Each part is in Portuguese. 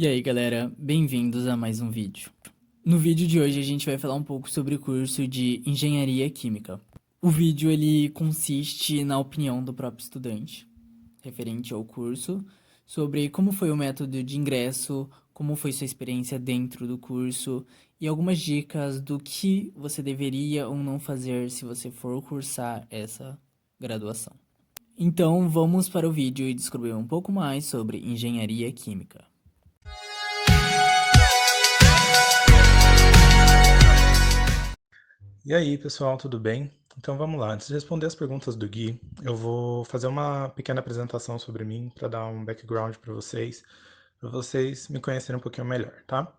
E aí galera, bem-vindos a mais um vídeo. No vídeo de hoje a gente vai falar um pouco sobre o curso de Engenharia Química. O vídeo ele consiste na opinião do próprio estudante, referente ao curso, sobre como foi o método de ingresso, como foi sua experiência dentro do curso e algumas dicas do que você deveria ou não fazer se você for cursar essa graduação. Então vamos para o vídeo e descobrir um pouco mais sobre Engenharia Química. E aí, pessoal, tudo bem? Então vamos lá. Antes de responder as perguntas do Gui, eu vou fazer uma pequena apresentação sobre mim para dar um background para vocês me conhecerem um pouquinho melhor, tá?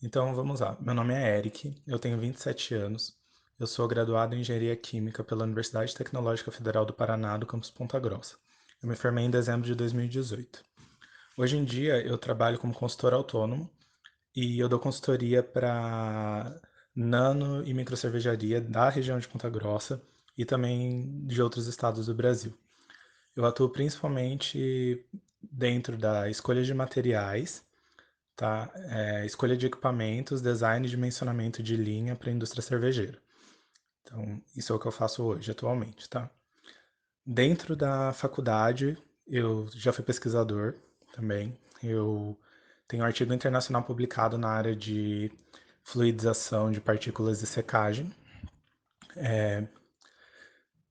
Então vamos lá. Meu nome é Eric, eu tenho 27 anos, eu sou graduado em Engenharia Química pela Universidade Tecnológica Federal do Paraná, do campus Ponta Grossa. Eu me formei em dezembro de 2018. Hoje em dia eu trabalho como consultor autônomo e eu dou consultoria para nano e microcervejaria da região de Ponta Grossa e também de outros estados do Brasil. Eu atuo principalmente dentro da escolha de materiais, tá? Escolha de equipamentos, design e dimensionamento de linha para a indústria cervejeira. Então, isso é o que eu faço hoje, atualmente, tá? Dentro da faculdade, eu já fui pesquisador também. Eu tenho um artigo internacional publicado na área de fluidização de partículas e secagem.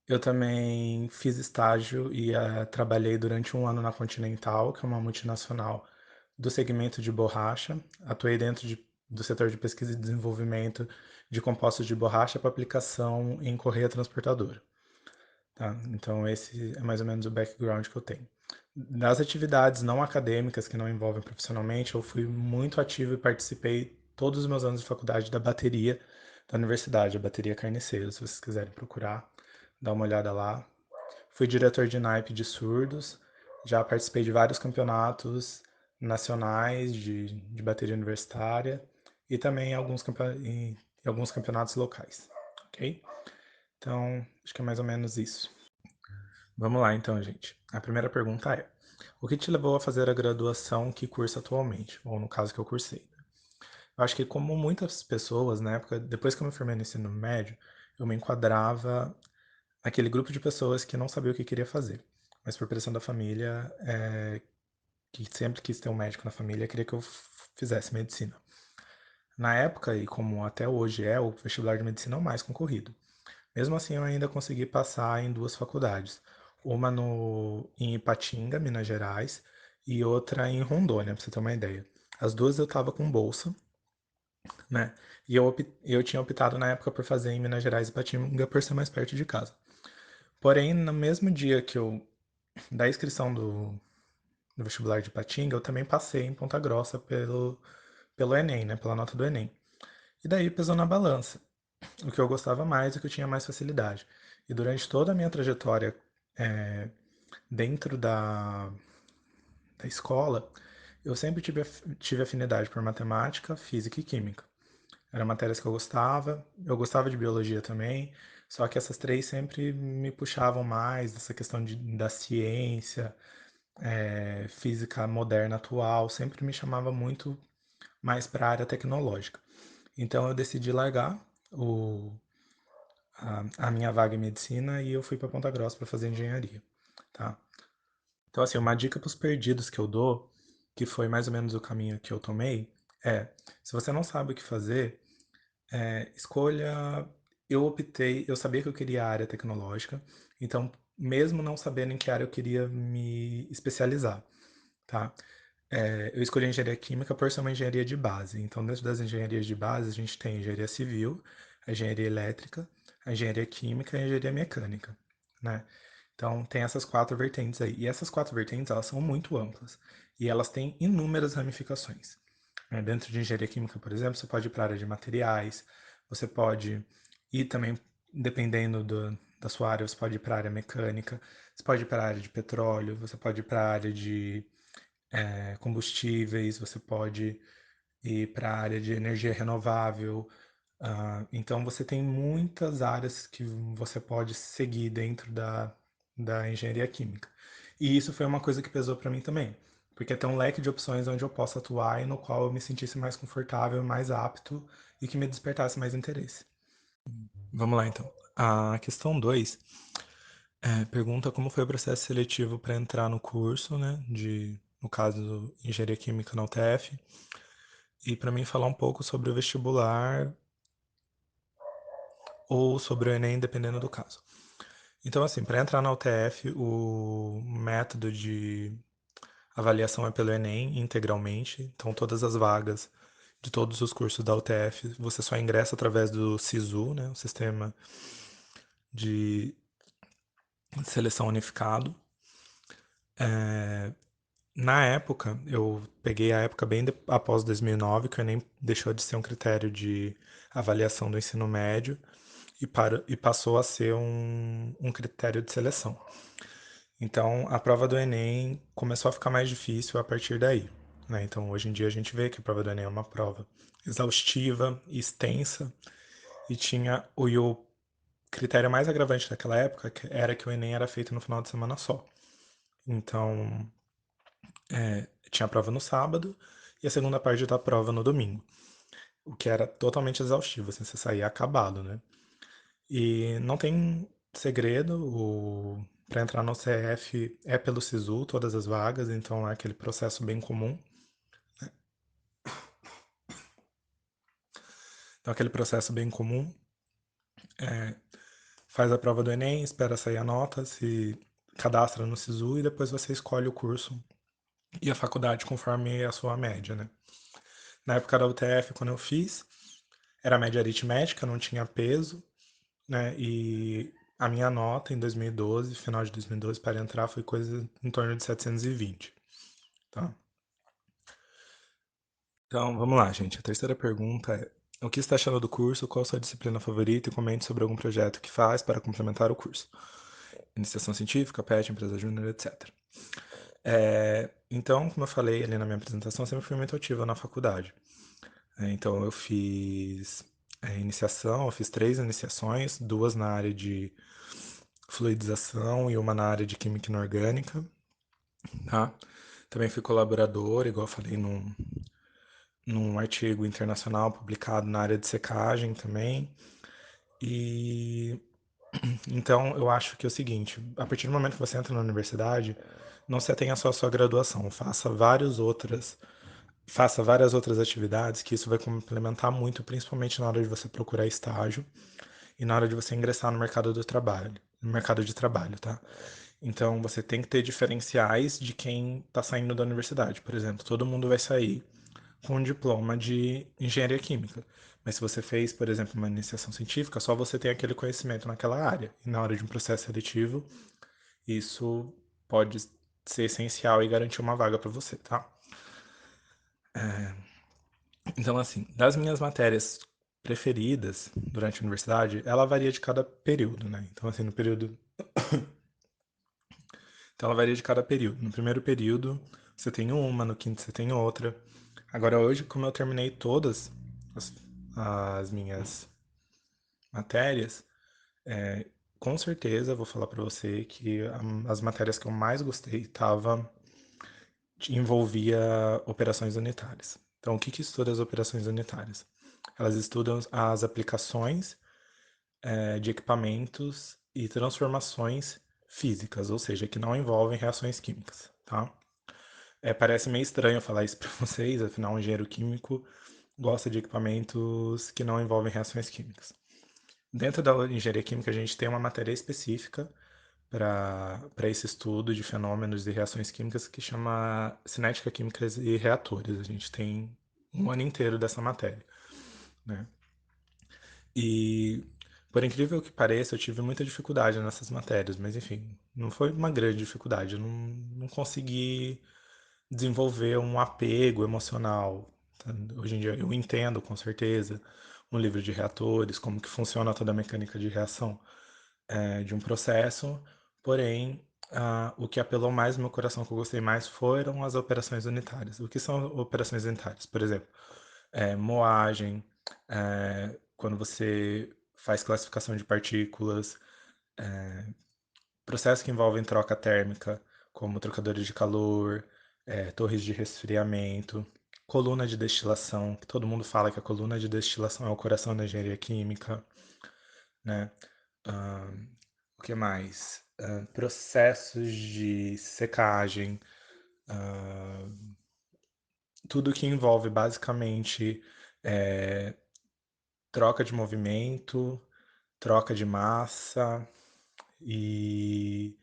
Eu também fiz estágio e trabalhei durante um ano na Continental, que é uma multinacional do segmento de borracha. Atuei do setor de pesquisa e desenvolvimento de compostos de borracha para aplicação em correia transportadora. Tá? Então, esse é mais ou menos o background que eu tenho. Das atividades não acadêmicas que não envolvem profissionalmente, eu fui muito ativo e participei todos os meus anos de faculdade da bateria da universidade, a bateria Carniceiro, se vocês quiserem procurar, dá uma olhada lá. Fui diretor de naipe de surdos, já participei de vários campeonatos nacionais de bateria universitária e também em alguns campeonatos locais, ok? Então, acho que é mais ou menos isso. Vamos lá então, gente. A primeira pergunta é: o que te levou a fazer a graduação que cursa atualmente? Ou no caso que eu cursei. Eu acho que como muitas pessoas, na época, depois que eu me formei no ensino médio, eu me enquadrava naquele grupo de pessoas que não sabia o que queria fazer. Mas por pressão da família, que sempre quis ter um médico na família, queria que eu fizesse medicina. Na época, e como até hoje é, o vestibular de medicina é o mais concorrido. Mesmo assim, eu ainda consegui passar em duas faculdades. Uma em Ipatinga, Minas Gerais, e outra em Rondônia, para você ter uma ideia. As duas eu estava com bolsa, né? E eu tinha optado na época por fazer em Minas Gerais e Ipatinga por ser mais perto de casa. Porém, no mesmo dia da inscrição do vestibular de Ipatinga, eu também passei em Ponta Grossa pelo Enem, né? Pela nota do Enem. E daí pesou na balança o que eu gostava mais, o que eu tinha mais facilidade. E durante toda a minha trajetória dentro da escola, eu sempre tive afinidade por matemática, física e química. Eram matérias que eu gostava de biologia também, só que essas três sempre me puxavam mais, essa questão da ciência, física moderna atual, sempre me chamava muito mais para a área tecnológica. Então eu decidi largar a minha vaga em medicina e eu fui para Ponta Grossa para fazer engenharia, tá? Então, assim, uma dica para os perdidos que eu dou, que foi mais ou menos o caminho que eu tomei, é: se você não sabe o que fazer, escolha. Eu sabia que eu queria a área tecnológica, então, mesmo não sabendo em que área eu queria me especializar, tá? Eu escolhi a engenharia química por ser uma engenharia de base. Então, dentro das engenharias de base, a gente tem a engenharia civil, a engenharia elétrica, a engenharia química e a engenharia mecânica, né? Então, tem essas quatro vertentes aí. E essas quatro vertentes, elas são muito amplas. E elas têm inúmeras ramificações. Dentro de engenharia química, por exemplo, você pode ir para a área de materiais, você pode ir também, dependendo da sua área, você pode ir para a área mecânica, você pode ir para a área de petróleo, você pode ir para a área de combustíveis, você pode ir para a área de energia renovável. Então, você tem muitas áreas que você pode seguir dentro da engenharia química. E isso foi uma coisa que pesou para mim também, porque tem um leque de opções onde eu posso atuar e no qual eu me sentisse mais confortável, mais apto e que me despertasse mais interesse. Vamos lá então. A questão 2 pergunta como foi o processo seletivo para entrar no curso, né, no caso, Engenharia Química na UTF, e para mim falar um pouco sobre o vestibular ou sobre o Enem, dependendo do caso. Então, assim, para entrar na UTF, o método de avaliação é pelo Enem integralmente. Então, todas as vagas de todos os cursos da UTF, você só ingressa através do SISU, né, o Sistema de Seleção Unificado. Na época, eu peguei a época bem após 2009, que o Enem deixou de ser um critério de avaliação do ensino médio e passou a ser um critério de seleção. Então, a prova do Enem começou a ficar mais difícil a partir daí, né? Então, hoje em dia a gente vê que a prova do Enem é uma prova exaustiva e extensa e o critério mais agravante daquela época era que o Enem era feito no final de semana só. Então, tinha a prova no sábado e a segunda parte da prova no domingo, o que era totalmente exaustivo, assim, você saía acabado, né? E não tem segredo, para entrar no CF é pelo SISU, todas as vagas, então é aquele processo bem comum. Então, aquele processo bem comum, faz a prova do Enem, espera sair a nota, se cadastra no SISU e depois você escolhe o curso e a faculdade conforme a sua média, né? Na época da UTF, quando eu fiz, era média aritmética, não tinha peso, né? E a minha nota em 2012, final de 2012, para entrar foi coisa em torno de 720, tá? Então, vamos lá, gente. A terceira pergunta é: o que está achando do curso? Qual a sua disciplina favorita? E comente sobre algum projeto que faz para complementar o curso. Iniciação científica, PET, empresa júnior, etc. Então, como eu falei ali na minha apresentação, eu sempre fui muito ativa na faculdade. Então, eu fiz iniciação, eu fiz 3 iniciações, 2 na área de fluidização e uma na área de química inorgânica, tá? Também fui colaborador, igual eu falei, num artigo internacional publicado na área de secagem também. E então eu acho que é o seguinte, a partir do momento que você entra na universidade, não se atenha só à sua graduação, faça várias outras atividades que isso vai complementar muito, principalmente na hora de você procurar estágio e na hora de você ingressar no mercado de trabalho, tá? Então você tem que ter diferenciais de quem está saindo da universidade. Por exemplo, todo mundo vai sair com um diploma de engenharia química. Mas se você fez, por exemplo, uma iniciação científica, só você tem aquele conhecimento naquela área. E na hora de um processo seletivo, isso pode ser essencial e garantir uma vaga para você, tá? Então, assim, das minhas matérias preferidas durante a universidade, ela varia de cada período, né? Então, assim, Então, ela varia de cada período. No primeiro período, você tem uma, no quinto, você tem outra. Agora, hoje, como eu terminei todas as, as minhas matérias, com certeza vou falar para você que as matérias que eu mais gostei envolvia operações unitárias. Então, o que que estuda as operações unitárias? Elas estudam as aplicações de equipamentos e transformações físicas, ou seja, que não envolvem reações químicas, tá? Parece meio estranho falar isso para vocês, afinal, um engenheiro químico gosta de equipamentos que não envolvem reações químicas. Dentro da engenharia química, a gente tem uma matéria específica para esse estudo de fenômenos e reações químicas que chama cinética química e reatores. A gente tem um ano inteiro dessa matéria, né? E, por incrível que pareça, eu tive muita dificuldade nessas matérias, mas enfim, não foi uma grande dificuldade. Eu não consegui desenvolver um apego emocional. Tá? Hoje em dia eu entendo com certeza um livro de reatores, como que funciona toda a mecânica de reação de um processo, porém o que apelou mais no meu coração, que eu gostei mais, foram as operações unitárias. O que são operações unitárias? Por exemplo, moagem, quando você faz classificação de partículas, processos que envolvem troca térmica, como trocadores de calor, torres de resfriamento, coluna de destilação, que todo mundo fala que a coluna de destilação é o coração da engenharia química, né? Ahn, o que mais? Processos de secagem, tudo que envolve basicamente é, troca de movimento, troca de massa e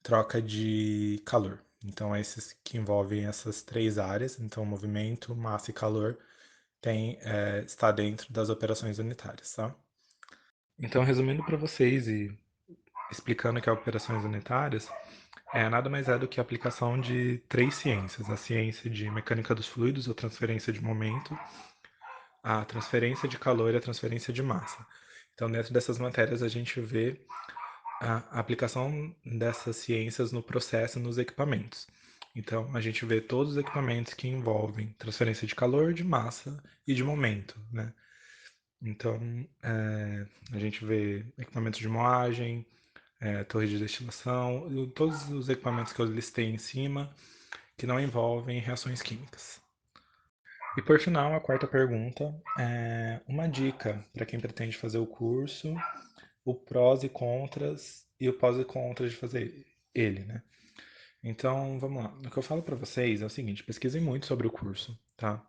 troca de calor. Então, esses que envolvem essas três áreas, então movimento, massa e calor, está dentro das operações unitárias, tá? Então, resumindo para vocês e explicando o que é operações unitárias, nada mais é do que a aplicação de três ciências: a ciência de mecânica dos fluidos, a transferência de momento, a transferência de calor e a transferência de massa. Então, dentro dessas matérias, a gente vê a aplicação dessas ciências no processo e nos equipamentos. Então, a gente vê todos os equipamentos que envolvem transferência de calor, de massa e de momento, né? Então, a gente vê equipamentos de moagem, torre de destilação, todos os equipamentos que eu listei em cima que não envolvem reações químicas. E por final, a quarta pergunta é uma dica para quem pretende fazer o curso, o prós e contras e o pós e contras de fazer ele, né? Então, vamos lá. O que eu falo para vocês é o seguinte: pesquisem muito sobre o curso, tá?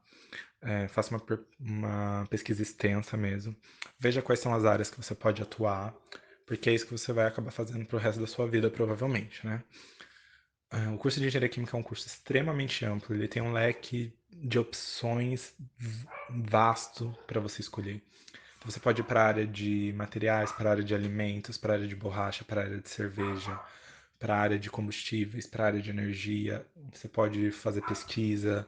Faça uma pesquisa extensa mesmo. Veja quais são as áreas que você pode atuar, porque é isso que você vai acabar fazendo pro resto da sua vida, provavelmente, né? O curso de Engenharia Química é um curso extremamente amplo, ele tem um leque de opções vasto para você escolher. Então, você pode ir para a área de materiais, para a área de alimentos, para a área de borracha, para a área de cerveja, para a área de combustíveis, para a área de energia. Você pode fazer pesquisa.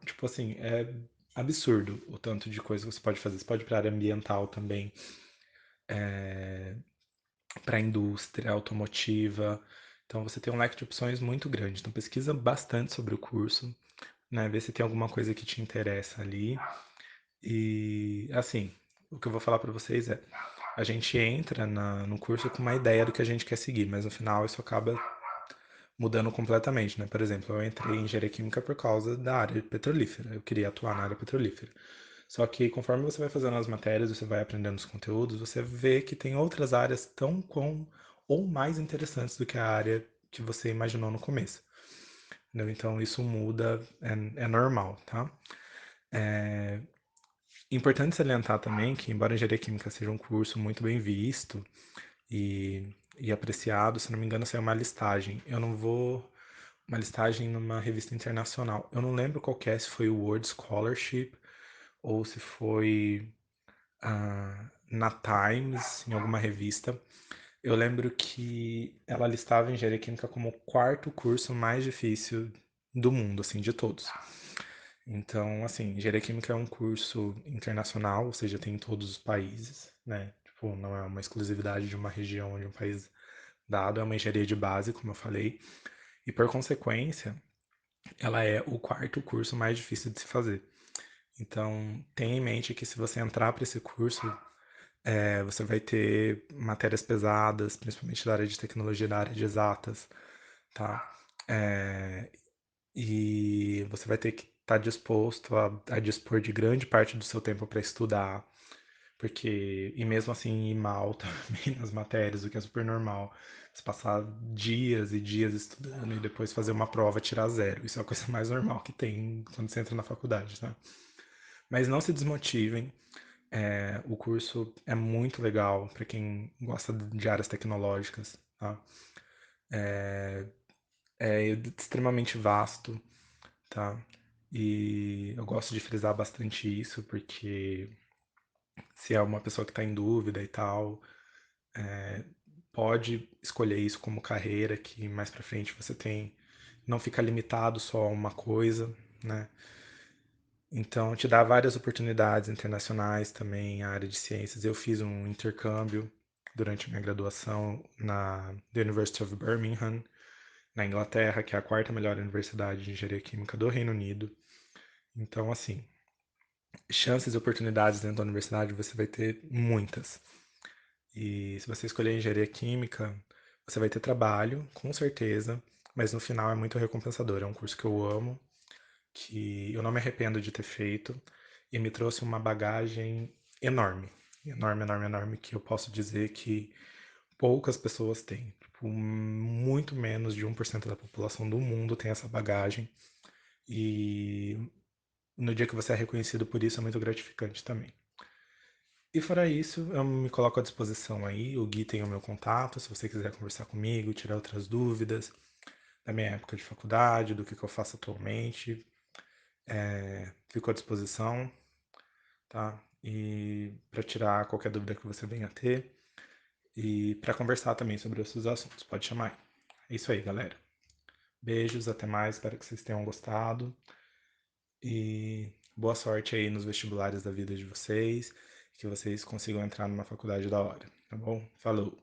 Tipo assim, é absurdo o tanto de coisa que você pode fazer. Você pode ir para a área ambiental também, para a indústria automotiva. Então você tem um leque de opções muito grande. Então pesquisa bastante sobre o curso, né? Vê se tem alguma coisa que te interessa ali. E assim, o que eu vou falar para vocês é, a gente entra no curso com uma ideia do que a gente quer seguir, mas no final isso acaba mudando completamente, né? Por exemplo, eu entrei em engenharia química por causa da área petrolífera. Eu queria atuar na área petrolífera. Só que conforme você vai fazendo as matérias, você vai aprendendo os conteúdos, você vê que tem outras áreas tão com ou mais interessantes do que a área que você imaginou no começo. Entendeu? Então isso muda, é normal, tá? Importante salientar também que, embora a engenharia química seja um curso muito bem visto e apreciado, se não me engano, saiu uma listagem. Eu não vou. Uma listagem numa revista internacional. Eu não lembro qual que é, se foi o World Scholarship ou se foi na Times, em alguma revista. Eu lembro que ela listava a engenharia química como o quarto curso mais difícil do mundo, assim, de todos. Então, assim, engenharia química é um curso internacional, ou seja, tem em todos os países, né? Tipo, não é uma exclusividade de uma região ou de um país dado, é uma engenharia de base, como eu falei, e por consequência, ela é o quarto curso mais difícil de se fazer. Então, tenha em mente que se você entrar para esse curso, você vai ter matérias pesadas, principalmente da área de tecnologia, da área de exatas, tá? É, e você vai ter que estar disposto a dispor de grande parte do seu tempo para estudar, porque, e mesmo assim ir mal também nas matérias, o que é super normal. Você passar dias e dias estudando e depois fazer uma prova tirar zero. Isso é a coisa mais normal que tem quando você entra na faculdade, tá? Mas não se desmotivem. O curso é muito legal para quem gosta de áreas tecnológicas, tá? É extremamente vasto, tá? E eu gosto de frisar bastante isso, porque se é uma pessoa que está em dúvida e tal, pode escolher isso como carreira, que mais para frente você tem, não fica limitado só a uma coisa, né? Então, te dá várias oportunidades internacionais também, a área de ciências. Eu fiz um intercâmbio durante a minha graduação na The University of Birmingham, na Inglaterra, que é a quarta melhor universidade de engenharia química do Reino Unido. Então, assim, chances e oportunidades dentro da universidade você vai ter muitas. E se você escolher engenharia química, você vai ter trabalho, com certeza. mas no final é muito recompensador. É um curso que eu amo, que eu não me arrependo de ter feito e me trouxe uma bagagem enorme, enorme, enorme, enorme, que eu posso dizer que poucas pessoas têm. Tipo, muito menos de 1% da população do mundo tem essa bagagem. E no dia que você é reconhecido por isso é muito gratificante também. E fora isso, eu me coloco à disposição aí. O Gui tem o meu contato, se você quiser conversar comigo, tirar outras dúvidas da minha época de faculdade, do que eu faço atualmente, fico à disposição, tá? E para tirar qualquer dúvida que você venha a ter e para conversar também sobre outros assuntos, pode chamar. É isso aí, galera. Beijos, até mais, espero que vocês tenham gostado e boa sorte aí nos vestibulares da vida de vocês, que vocês consigam entrar numa faculdade da hora, tá bom? Falou!